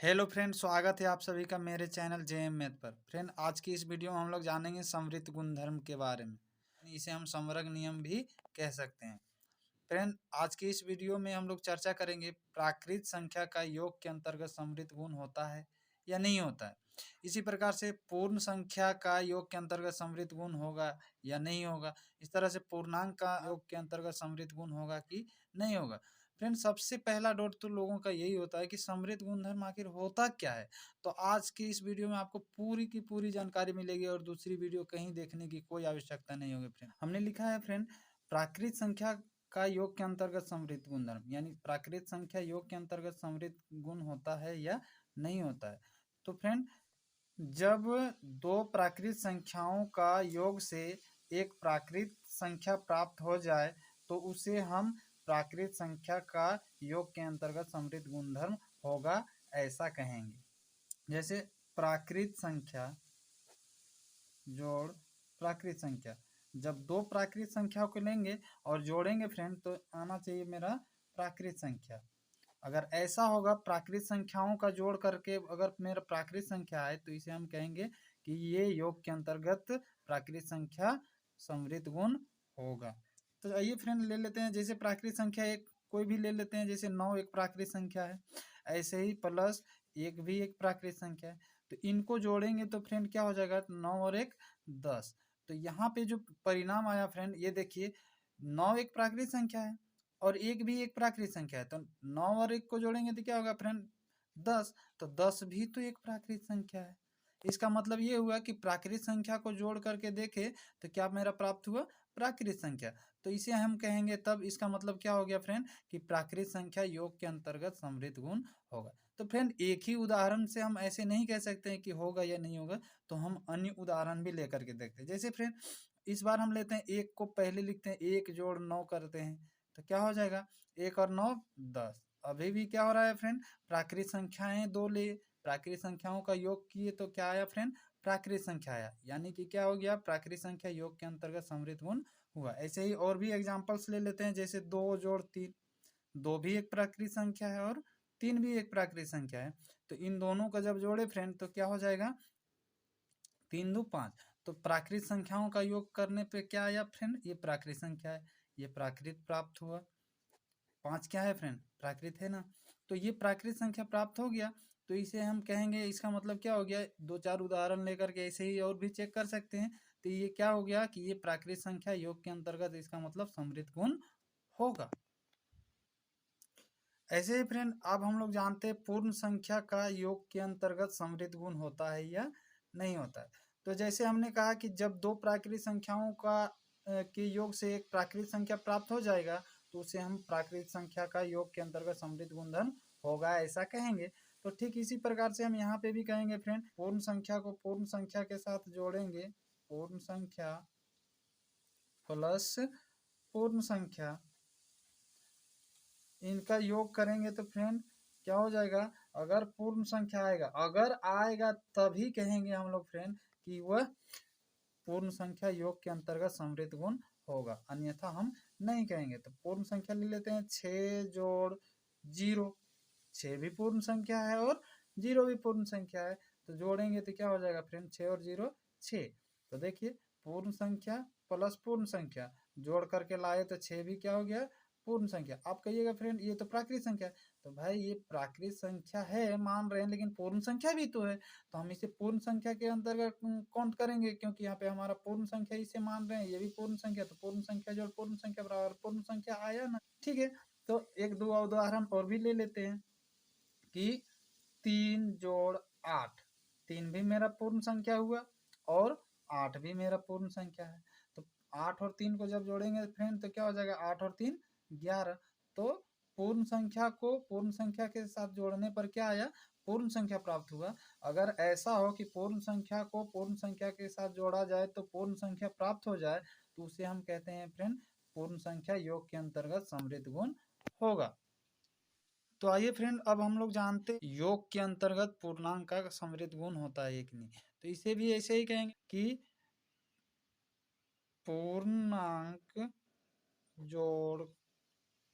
Hello friend, स्वागत है आप सभी का मेरे चैनल जेएम मैथ पर। फ्रेंड, आज की इस वीडियो में हम लोग जानेंगे समृद्ध गुणधर्म के बारे में। इसे हम समवर्ग नियम भी कह सकते हैं। फ्रेंड, आज की इस वीडियो में हम लोग चर्चा करेंगे प्राकृत संख्या का योग के अंतर्गत समृद्ध गुण होता है या नहीं होता है। इसी प्रकार से पूर्ण संख्या का योग के अंतर्गत समृद्ध गुण होगा या नहीं होगा। इस तरह से पूर्णांक का योग के अंतर्गत समृद्ध गुण होगा कि नहीं होगा। फ्रेंड, सबसे पहला डाउट तो लोगों का यही होता है कि समृद्ध गुणधर्म आखिर होता क्या है। तो आज की इस वीडियो में आपको पूरी की पूरी जानकारी मिलेगी और दूसरी वीडियो कहीं देखने की कोई आवश्यकता नहीं होगी। फ्रेंड, हमने लिखा है फ्रेंड, प्राकृत संख्या का योग के अंतर्गत समृद्ध गुणधर्म, यानी प्राकृत संख्या योग के अंतर्गत समृद्ध गुण होता है या नहीं होता है। तो फ्रेंड, जब दो प्राकृत संख्याओं का योग से एक प्राकृत संख्या प्राप्त हो जाए तो उसे हम प्राकृत संख्या का योग के अंतर्गत समृद्ध गुणधर्म होगा ऐसा कहेंगे। जैसे प्राकृत संख्या जोड़ प्राकृत संख्या, जब दो प्राकृत संख्याओं को लेंगे और जोड़ेंगे फ्रेंड तो आना चाहिए मेरा प्राकृत संख्या। अगर ऐसा होगा प्राकृत संख्याओं का जोड़ करके अगर मेरा प्राकृत संख्या है तो इसे हम कहेंगे कि ये योग के अंतर्गत प्राकृत संख्या समृद्ध गुण होगा। तो आइए फ्रेंड ले लेते हैं, जैसे प्राकृत संख्या एक कोई भी ले लेते हैं, जैसे 9 एक प्राकृत संख्या है, ऐसे ही प्लस एक भी एक प्राकृत संख्या है। तो इनको जोड़ेंगे तो फ्रेंड क्या हो जाएगा, 9 और 1 10। तो यहाँ पे जो परिणाम आया फ्रेंड, ये देखिए 9 एक प्राकृत संख्या है और एक भी एक प्राकृत संख्या है, तो 9 और 1 को जोड़ेंगे तो क्या होगा फ्रेंड, 10। तो 10 भी तो एक प्राकृत संख्या है। इसका मतलब ये हुआ कि प्राकृत संख्या को जोड़ करके देखे तो क्या मेरा प्राप्त हुआ, प्राकृत संख्या। तो इसे हम कहेंगे, तब इसका मतलब क्या हो गया फ्रेंड कि प्राकृत संख्या योग के अंतर्गत समृद्ध गुण होगा। तो फ्रेंड, एक ही उदाहरण से हम ऐसे नहीं कह सकते हैं कि होगा या नहीं होगा, तो हम अन्य उदाहरण भी लेकर के देखते हैं। जैसे फ्रेंड, इस बार हम लेते हैं एक को पहले लिखते हैं, 1 जोड़ 9 करते हैं तो क्या हो जाएगा, 1 और 9 10। अभी भी क्या हो रहा है फ्रेंड, प्राकृत संख्याएं दो ले, प्राकृत संख्याओं का योग किए तो क्या आया फ्रेंड, प्राकृत संख्या आया, यानी कि क्या हो गया, प्राकृत संख्या योग के अंतर्गत समृद्ध गुण हुआ। ऐसे ही और भी एग्जांपल्स ले लेते हैं, जैसे 2 जोड़ 3, 2 भी एक प्राकृत संख्या है और 3 भी एक प्राकृत संख्या है। तो इन दोनों का जब जोड़े फ्रेंड तो क्या हो जाएगा, 3 2 5। तो प्राकृत संख्याओं का योग करने पे क्या आया फ्रेंड, ये प्राकृत संख्या है, ये प्राकृत प्राप्त हुआ। 5 क्या है फ्रेंड, प्राकृत है ना। तो ये प्राकृत संख्या प्राप्त हो गया, तो इसे हम कहेंगे, इसका मतलब क्या हो गया, 2 4 उदाहरण लेकर के ऐसे ही और भी चेक कर सकते हैं। तो ये क्या हो गया कि ये प्राकृत संख्या योग के अंतर्गत, इसका मतलब समृद्ध गुण होगा। ऐसे ही फ्रेंड, अब हम लोग जानते हैं पूर्ण संख्या का योग के अंतर्गत समृद्ध गुण होता है या नहीं होता है। तो जैसे हमने कहा कि जब दो प्राकृत संख्याओं का के योग से एक प्राकृत संख्या प्राप्त हो जाएगा तो उसे हम प्राकृत संख्या का योग के अंतर्गत समृद्ध गुणधर्म होगा ऐसा कहेंगे। तो ठीक इसी प्रकार से हम यहाँ पे भी कहेंगे फ्रेंड, पूर्ण संख्या को पूर्ण संख्या के साथ जोड़ेंगे, पूर्ण संख्या प्लस पूर्ण संख्या, इनका योग करेंगे तो फ्रेंड क्या हो जाएगा, अगर पूर्ण संख्या आएगा, अगर आएगा तभी कहेंगे हम लोग फ्रेंड कि वह पूर्ण संख्या योग के अंतर्गत समृद्ध गुण होगा, अन्यथा हम नहीं कहेंगे। तो पूर्ण संख्या ले लेते हैं, 6 जोड़ 0, 6 भी पूर्ण संख्या है और 0 भी पूर्ण संख्या है। तो जोड़ेंगे तो क्या हो जाएगा फ्रेंड, 6 और 0 6। तो देखिए, पूर्ण संख्या प्लस पूर्ण संख्या जोड़ करके लाए तो 6 भी क्या हो गया, पूर्ण संख्या। आप कहिएगा फ्रेंड ये तो प्राकृत संख्या है, तो भाई ये प्राकृत संख्या है मान रहे हैं, लेकिन पूर्ण संख्या भी तो है, तो हम इसे पूर्ण संख्या के अंतर्गत काउंट करेंगे, क्योंकि यहाँ पे हमारा पूर्ण संख्या इसे मान रहे हैं, ये भी पूर्ण संख्या, तो पूर्ण संख्या जोड़ पूर्ण संख्या बराबर पूर्ण संख्या आया ना। ठीक है, तो एक दो उदाहरण और भी ले लेते हैं कि 3 जोड़ 8, 3 भी मेरा पूर्ण संख्या हुआ और 8 भी मेरा पूर्ण संख्या है। तो 8 और 3 को जब जोड़ेंगे फ्रेंड तो क्या हो जाएगा, 8 और 3 11। तो पूर्ण संख्या को पूर्ण संख्या के साथ जोड़ने पर क्या आया, पूर्ण संख्या प्राप्त हुआ। अगर ऐसा हो कि पूर्ण संख्या को पूर्ण संख्या के साथ जोड़ा जाए तो पूर्ण संख्या प्राप्त हो जाए तो उसे हम कहते हैं फ्रेंड पूर्ण संख्या योग के अंतर्गत समृद्ध गुण होगा। तो आइए फ्रेंड, अब हम लोग जानते हैं योग के अंतर्गत पूर्णांक का समृद्ध गुण होता है एक नहीं। तो इसे भी ऐसे ही कहेंगे कि पूर्णांक जोड़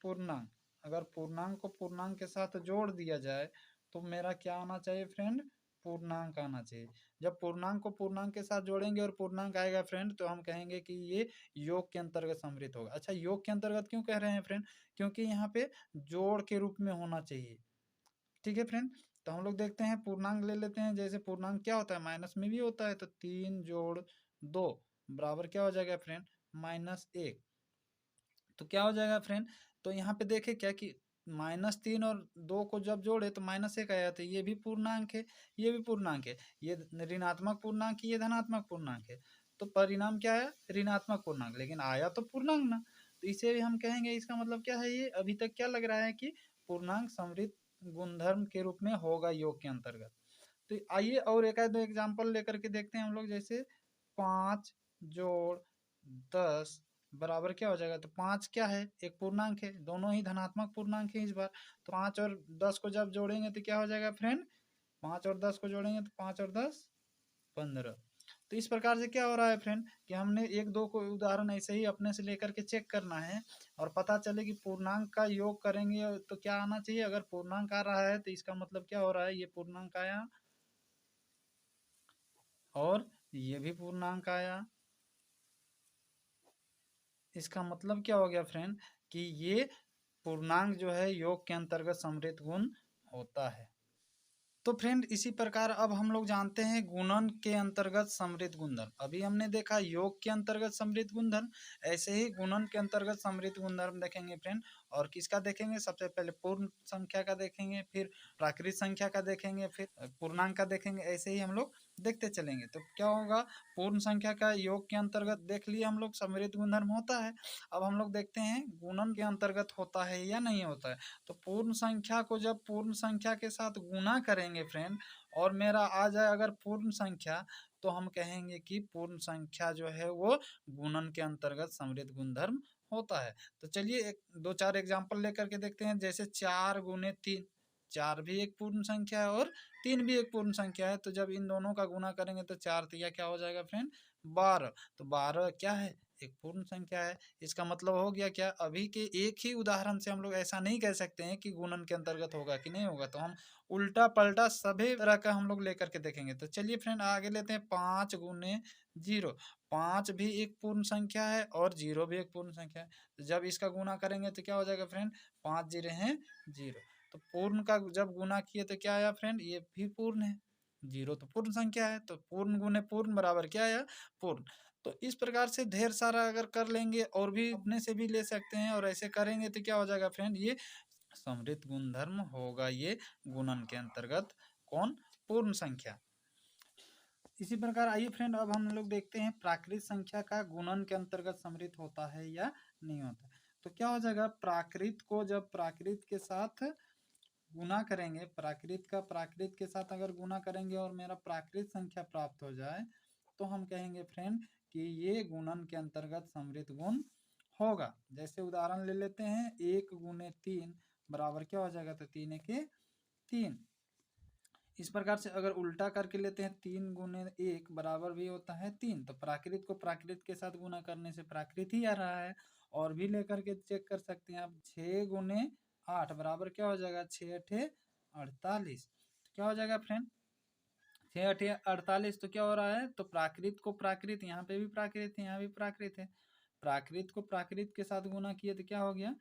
पूर्णांक, अगर पूर्णांक को पूर्णांक के साथ जोड़ दिया जाए तो मेरा क्या आना चाहिए फ्रेंड, पूर्णांक आना चाहिए। जब पूर्णांक को पूर्णांक के साथ जोड़ेंगे और पूर्णांक आएगा फ्रेंड, तो हम कहेंगे कि ये योग के अंतर्गत सम्मिलित होगा। अच्छा, योग के अंतर्गत क्यों कह रहे हैं फ्रेंड, क्योंकि यहाँ पे जोड़ के रूप में होना चाहिए। ठीक है फ्रेंड, तो हम लोग देखते हैं पूर्णांक ले लेते हैं। जैसे पूर्णांक क्या होता है, माइनस में भी होता है, तो 3 जोड़ 2 बराबर क्या हो जाएगा फ्रेंड, -1। तो क्या हो जाएगा फ्रेंड, तो यहाँ पे देखे क्या कि -3 और 2 को जब जोड़े तो -1 आया, तो ये भी पूर्णांक है, ये भी पूर्णांक है, ये ऋणात्मक पूर्णांक है, ये धनात्मक पूर्णांक है। तो परिणाम क्या है, ऋणात्मक पूर्णांक, लेकिन आया तो पूर्णांक ना, तो इसे भी हम कहेंगे, इसका मतलब क्या है, ये अभी तक क्या लग रहा है कि पूर्णांक समृद्ध गुणधर्म के रूप में होगा योग के अंतर्गत। तो आइए और एक दो एग्जाम्पल लेकर के देखते हैं हम लोग। जैसे 5 जोड़ 10 बराबर क्या हो जाएगा, तो 5 क्या है, एक पूर्णांक है, दोनों ही धनात्मक पूर्णांक है इस बार। तो 5 और 10 को जब जोड़ेंगे तो क्या हो जाएगा फ्रेंड, 5 और 10 को जोड़ेंगे तो 5 और 10 15। तो इस प्रकार से क्या हो रहा है फ्रेंड, कि हमने एक दो को उदाहरण ऐसे ही अपने से लेकर के चेक करना है, और पता चले कि पूर्णांक का योग करेंगे तो क्या आना चाहिए। अगर पूर्णांक आ रहा है तो इसका मतलब क्या हो रहा है, ये पूर्णांक आया और ये भी पूर्णांक आया। इसका मतलब क्या हो गया फ्रेंड, कि ये पूर्णांक जो है योग के अंतर्गत समृद्ध गुण होता है। तो फ्रेंड इसी प्रकार अब हम लोग जानते हैं गुणन के अंतर्गत समृद्ध गुणधर्म। अभी हमने देखा योग के अंतर्गत समृद्ध गुणधर्म, ऐसे ही गुणन के अंतर्गत समृद्ध गुणधर्म देखेंगे फ्रेंड। और किसका देखेंगे, सबसे पहले पूर्ण संख्या का देखेंगे, फिर प्राकृत संख्या का देखेंगे, फिर पूर्णांक का देखेंगे, ऐसे ही हम लोग देखते चलेंगे। तो क्या होगा, पूर्ण संख्या का योग के अंतर्गत देख लिए हम लोग, समृद्ध गुणधर्म होता है। अब हम लोग देखते हैं गुणन के अंतर्गत होता है या नहीं होता है। तो पूर्ण संख्या को जब पूर्ण संख्या के साथ गुना करेंगे फ्रेंड, और मेरा आ जाए अगर पूर्ण संख्या, तो हम कहेंगे कि पूर्ण संख्या जो है वो गुणन के अंतर्गत समृद्ध गुणधर्म होता है। तो चलिए एक दो चार एग्जांपल लेकर के देखते हैं। जैसे 4 × 3, 4 भी एक पूर्ण संख्या है और 3 भी एक पूर्ण संख्या है। तो जब इन दोनों का गुना करेंगे तो 4 × 3 क्या हो जाएगा फ्रेंड, 12। तो 12 क्या है, एक पूर्ण संख्या है। इसका मतलब हो गया क्या, अभी के एक ही उदाहरण से हम लोग ऐसा नहीं कह सकते हैं कि गुणन के अंतर्गत होगा कि नहीं होगा। तो हम उल्टा पलटा सभी तरह का हम लोग लेकर के देखेंगे। तो चलिए फ्रेंड आगे लेते हैं, 5 × 0। 5 भी एक पूर्ण संख्या है और 0 भी एक पूर्ण संख्या है। तो जब इसका गुना करेंगे तो क्या हो जाएगा फ्रेंड, 5 0 हैं 0। तो पूर्ण का जब गुना किए तो क्या आया फ्रेंड, ये भी पूर्ण है। 0 तो पूर्ण संख्या है, तो पूर्ण गुने पूर्ण बराबर क्या आया, पूर्ण। तो इस प्रकार से ढेर सारा अगर कर लेंगे, और भी अपने से भी ले सकते हैं, और ऐसे करेंगे तो क्या हो जाएगा फ्रेंड, ये समृद्ध गुणधर्म होगा, ये गुणन के अंतर्गत। कौन, पूर्ण संख्या। इसी प्रकार आइए फ्रेंड अब हम लोग देखते हैं प्राकृत संख्या का गुणन के अंतर्गत समृद्ध होता है या नहीं होता। तो क्या हो जाएगा, प्राकृत को जब प्राकृत के साथ गुना करेंगे, प्राकृत का प्राकृत के साथ अगर गुना करेंगे और मेरा प्राकृत संख्या प्राप्त हो जाए, तो हम कहेंगे फ्रेंड कि ये गुणन के अंतर्गत समृद्ध गुण होगा। जैसे उदाहरण ले लेते हैं, 1 × 3 बराबर क्या हो जाएगा, तो 3 × 1 = 3। इस प्रकार से अगर उल्टा करके लेते हैं, 3 × 1 बराबर भी होता है 3। तो प्राकृत को प्राकृत के साथ गुना करने से प्राकृत ही आ रहा है। और भी लेकर के चेक कर सकते हैं आप, 6 × 8 बराबर क्या हो जाएगा, 6 × 8 = 48। क्या हो जाएगा फ्रेंड, 6 × 8 = 48। तो क्या हो रहा है, तो प्राकृत को प्राकृत, यहाँ पे भी प्राकृत है, यहाँ भी प्राकृत है, प्राकृत को प्राकृत के साथ गुना किए तो क्या हो गया,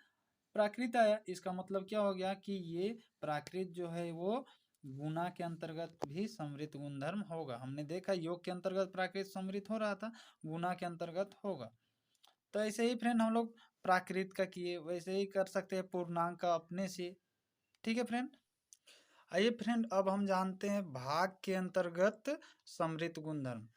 प्राकृत आया। इसका मतलब क्या हो गया कि ये प्राकृत जो है वो गुना के अंतर्गत भी समृद्ध गुणधर्म होगा। हमने देखा योग के अंतर्गत प्राकृत समृद्ध हो रहा था, गुना के अंतर्गत होगा। तो ऐसे ही फ्रेंड हम लोग प्राकृत का किए, वैसे ही कर सकते हैं पूर्णांक का अपने से। ठीक है फ्रेंड, आइए फ्रेंड अब हम जानते हैं भाग के अंतर्गत समृद्ध गुणधर्म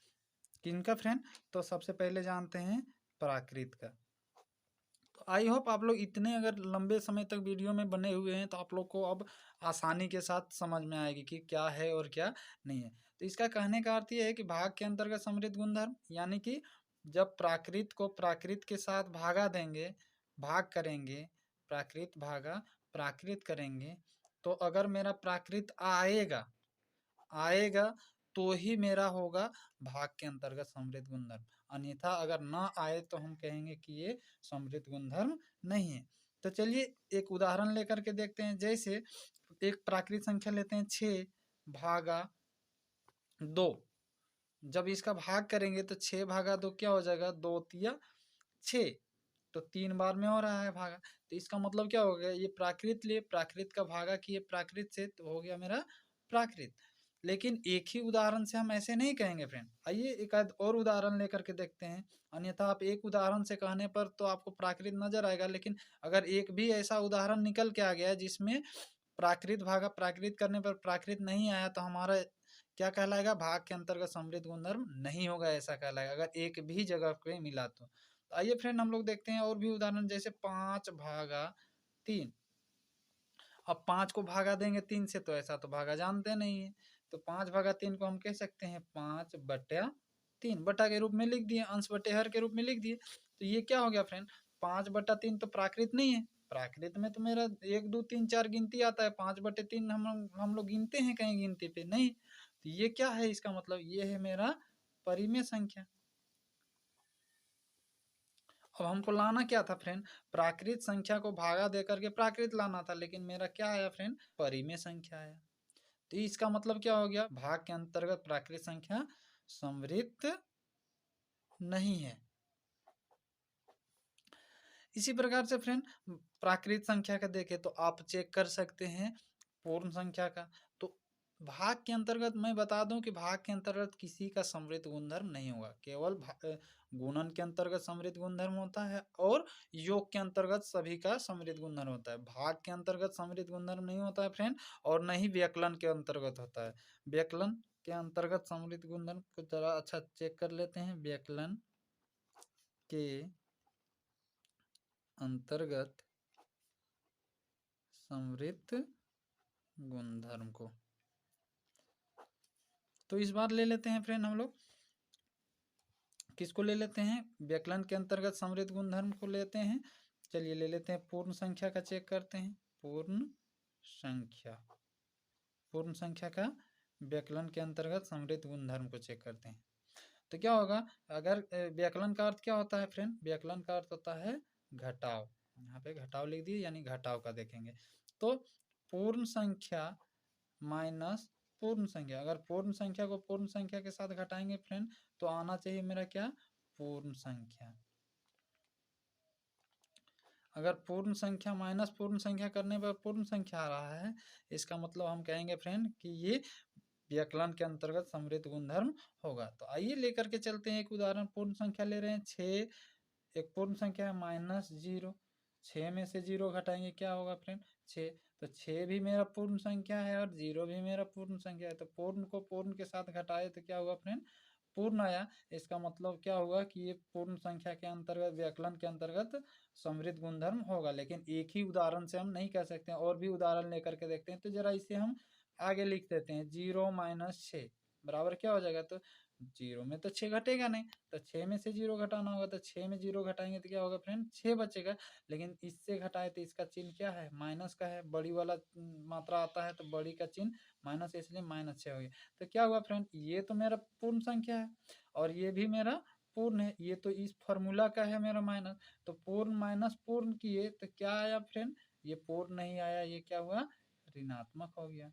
किनका फ्रेंड। तो सबसे पहले जानते हैं प्राकृत का। तो आई होप आप लोग इतने अगर लंबे समय तक वीडियो में बने हुए हैं तो आप लोग को अब आसानी के साथ समझ में आएगी कि क्या है और क्या नहीं है। तो इसका कहने का अर्थ ये है कि भाग के अंतर्गत समृद्ध गुणधर्म, यानी कि जब प्राकृत को प्राकृत के साथ भागा देंगे, भाग करेंगे, प्राकृत भागा प्राकृत करेंगे, तो अगर मेरा प्राकृत आएगा आएगा तो ही मेरा होगा भाग के अंतर्गत समृद्ध गुणधर्म। अन्यथा अगर ना आए तो हम कहेंगे कि ये समृद्ध गुणधर्म नहीं है। तो चलिए एक उदाहरण लेकर के देखते हैं। जैसे एक प्राकृत संख्या लेते हैं 6/2। जब इसका भाग करेंगे तो 6/2 क्या हो जाएगा, 2×3 = 6, तो 3 बार में हो रहा है भागा। तो इसका मतलब क्या हो गया, ये प्राकृत लिए प्राकृत का भागा किए प्राकृत से, तो हो गया मेरा प्राकृत। लेकिन एक ही उदाहरण से हम ऐसे नहीं कहेंगे फ्रेंड, आइए एक आध और उदाहरण लेकर के देखते हैं। अन्यथा आप एक उदाहरण से कहने पर तो आपको प्राकृत नजर आएगा, लेकिन अगर एक भी ऐसा उदाहरण निकल के आ गया जिसमें प्राकृत भागा प्राकृत करने पर प्राकृत नहीं आया, तो हमारा क्या कहलाएगा, भाग के अंतर्गत समृद्ध गुणधर्म नहीं होगा, ऐसा कहलाएगा अगर एक भी जगह पे मिला तो। आइए फ्रेंड हम लोग देखते हैं और भी उदाहरण, जैसे 5/3। अब 5 को भागा देंगे 3 से, तो ऐसा तो भागा जानते नहीं है, तो 5/3 को हम कह सकते हैं 5/3, बटा के रूप में लिख दिए, अंश बटे हर के रूप में लिख दिए। तो ये क्या हो गया फ्रेंड, 5/3 तो प्राकृत नहीं है, प्राकृत में तो मेरा 1 2 3 4 गिनती आता है, 5/3 हम लोग गिनते हैं कहीं गिनती पे नहीं। तो ये क्या है, इसका मतलब ये है मेरा परिमेय संख्या। अब हमको लाना क्या था फ्रेंड, प्राकृत संख्या को भागा दे करके प्राकृत लाना था, लेकिन मेरा क्या आया फ्रेंड, परिमेय संख्या आया। तो इसका मतलब क्या हो गया, भाग के अंतर्गत प्राकृत संख्या समृद्ध नहीं है। इसी प्रकार से फ्रेंड प्राकृत संख्या का देखें तो आप चेक कर सकते हैं पूर्ण संख्या का। तो भाग के अंतर्गत मैं बता दूं कि भाग के अंतर्गत किसी का समृद्ध गुणधर्म नहीं होगा, केवल गुणन के अंतर्गत समृद्ध गुणधर्म होता है और योग के अंतर्गत सभी का समृद्ध गुणधर्म होता है। भाग के अंतर्गत समृद्ध गुणधर्म नहीं होता है फ्रेंड, और न ही व्यकलन के अंतर्गत होता है। व्यकलन के अंतर्गत समृद्ध गुणधर्म को जरा अच्छा चेक कर लेते हैं। व्यकलन के अंतर्गत समृद्ध गुणधर्म को, तो इस बार ले लेते हैं फ्रेंड हम लोग, किसको ले लेते हैं, व्यकलन के अंतर्गत समृद्ध गुणधर्म को लेते हैं। चलिए ले लेते हैं, पूर्ण संख्या का चेक करते हैं। पूर्ण संख्या का व्यकलन के अंतर्गत समृद्ध गुणधर्म को चेक करते हैं। तो क्या होगा, अगर व्यकलन का अर्थ क्या होता है फ्रेंड, व्यकलन का अर्थ होता है घटाव, यहाँ पे घटाव लिख दिए, यानी घटाव का देखेंगे। तो पूर्ण संख्या माइनस पूर्ण संख्या, अगर पूर्ण संख्या को पूर्ण संख्या के साथ घटाएंगे फ्रेंड, तो आना चाहिए मेरा क्या, पूर्ण संख्या। अगर पूर्ण संख्या माइनस पूर्ण संख्या करने पर पूर्ण संख्या आ रहा है, इसका मतलब हम कहेंगे फ्रेंड कि ये व्यकलन के अंतर्गत समृद्ध गुणधर्म होगा। तो आइए लेकर के चलते हैं एक उदाहरण। पूर्ण संख्या ले रहे हैं 6, एक पूर्ण संख्या है -0, 6 में से 0 घटाएंगे क्या होगा फ्रेंड, 6। तो 6 भी मेरा पूर्ण संख्या है और 0 भी मेरा पूर्ण संख्या है, तो पूर्ण को पूर्ण के साथ घटाए तो क्या हुआ फ्रेंड, पूर्ण आया। इसका मतलब क्या होगा कि ये पूर्ण संख्या के अंतर्गत व्यकलन के अंतर्गत समृद्ध गुणधर्म होगा। लेकिन एक ही उदाहरण से हम नहीं कह सकते हैं, और भी उदाहरण लेकर के देखते हैं। तो जरा इसे हम आगे लिख देते हैं, 0 - 6 बराबर क्या हो जाएगा, तो 0 में तो 6 घटेगा नहीं, तो 6 में से 0 घटाना होगा, तो 6 में 0 घटाएंगे तो क्या होगा फ्रेंड, 6 बचेगा। लेकिन इससे घटाए तो इसका चिन्ह क्या है, माइनस का है, बड़ी वाला मात्रा आता है तो बड़ी का चिन्ह माइनस, इसलिए -6 हो गया। तो क्या हुआ फ्रेंड, ये तो मेरा पूर्ण संख्या है और ये भी मेरा पूर्ण है, ये तो इस फॉर्मूला का है मेरा माइनस। तो पूर्ण माइनस पूर्ण किए तो क्या आया फ्रेंड, ये पूर्ण नहीं आया, ये क्या हुआ, ऋणात्मक हो गया,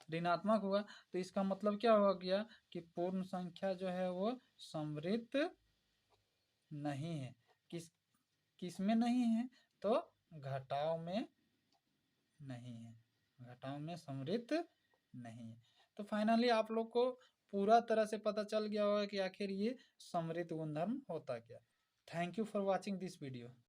ऋणात्मक हुआ। तो इसका मतलब क्या हो गया कि पूर्ण संख्या जो है वो समृद्ध नहीं है। किस में नहीं है, तो घटाव में नहीं है, घटाव में समृद्ध नहीं है। तो फाइनली आप लोग को पूरा तरह से पता चल गया होगा कि आखिर ये समृद्ध गुणधर्म होता क्या। Thank you for watching this video.